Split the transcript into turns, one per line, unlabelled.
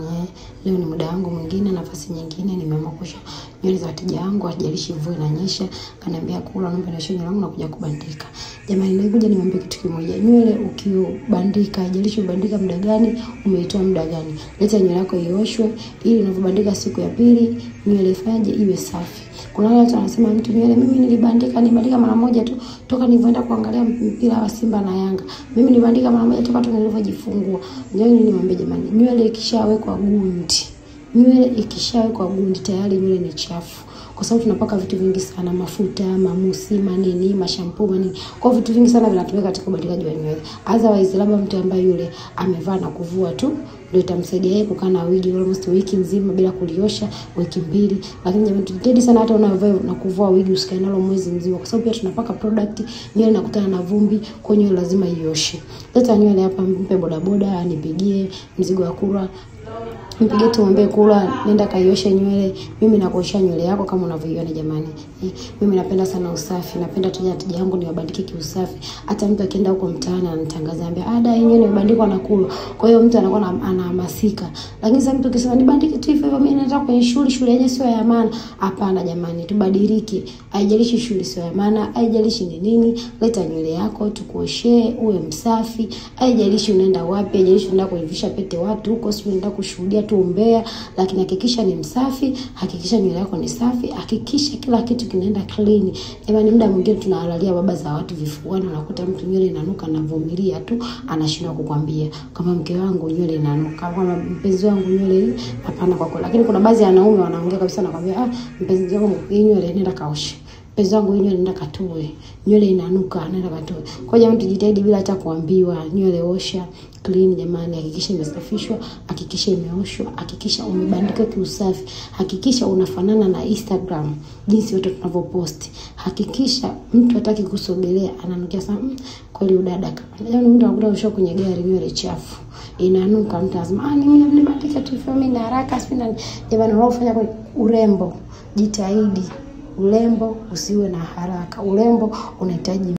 jamani. Leo ni muda wangu mwingine, nafasi nyingine, nimeamua kuosha nywele za wateja wangu, hajalishi mvua inanyesha. Kaniambia kula naomba nioshe nywele yangu na kuja kubandika. Jamani, nilikuja niwaambie kitu kimoja. Nywele ukibandika, hajalishi ubandika muda gani, umeitoa muda gani. Leta nywele yako ioshwe ili unapobandika siku ya pili nywele ifaje iwe safi. Kuna watu wanasema mtu nywele mimi nilibandika mara moja tu toka nilipoenda kuangalia mpira wa Simba na Yanga. Mimi nilibandika mara moja toka nilivyojifungua. Ndio niwaambie jamani, nywele ikishawekwa gundi, tayari nywele ni chafu. Kwa sababu tunapaka vitu vingi sana, mafuta, mamusi, manini, mashampoo, manini. Kwa vitu vingi sana vinatumika katika ubandikaji wa nywele. Otherwise labda mtu ambaye yule amevaa na kuvua tu ndio itamsaidia yeye kukaa na wigi almost wiki nzima bila kuliosha, wiki 2. Lakini jamani, tujitahidi sana hata unavaa na kuvua wigi usikae nalo mwezi mzima, kwa sababu pia tunapaka product, nywele inakutana na vumbi, kwa hiyo lazima ioshe. Leta nywele hapa, mpe bodaboda anipigie mzigo wa kula. Mpige tuombe kula, nenda kaioshe nywele. Mimi nakuosha nywele yako kama unavyoiona jamani. Mimi napenda sana usafi, napenda tija yangu niwabandike kiusafi. Hata mtu akienda huko mtaani anatangaza ambia ada hii nywele imebandikwa na kula. Kwa hiyo mtu anakuwa anahamasika. Lakini sasa mtu akisema nibandike tu hivyo, mimi nataka kwenye shule yenyewe sio ya maana. Hapana jamani, tubadilike. Haijalishi shule sio ya maana, haijalishi ni nini, leta nywele yako tukuoshe uwe msafi. Haijalishi unaenda wapi, haijalishi unaenda kuivisha pete watu huko, sio unaenda kushuhudia tu umbea, lakini hakikisha ni msafi, hakikisha nywele yako ni safi, hakikisha kila kitu kinaenda clean. Jamani, muda mwingine tunahalalia baba za watu vifuani, unakuta mtu nywele inanuka na vumilia tu, anashindwa kukwambia kama mke wangu nywele inanuka, kama mpenzi wangu nywele hapana kwa kweli. Lakini kuna baadhi ya wanaume wanaongea kabisa na kwambia mpenzi wangu nywele nenda kaoshe, mpenzi wangu nywele nenda katue, nywele inanuka nenda katue. Kwa hiyo tujitahidi bila hata kuambiwa, nywele osha clean jamani, hakikisha imesafishwa, hakikisha imeoshwa, hakikisha umebandika kiusafi, hakikisha unafanana na Instagram jinsi watu tunavyopost, hakikisha mtu hataki kusogelea ananukia sana kweli udada kama. Yaani mtu anakuta usho kwenye gari nywele chafu inanuka, mtu lazima mimi nibandike tu mimi na haraka sipina. Jamani, unaofanya kwa urembo, jitahidi urembo usiwe na haraka. Urembo unahitaji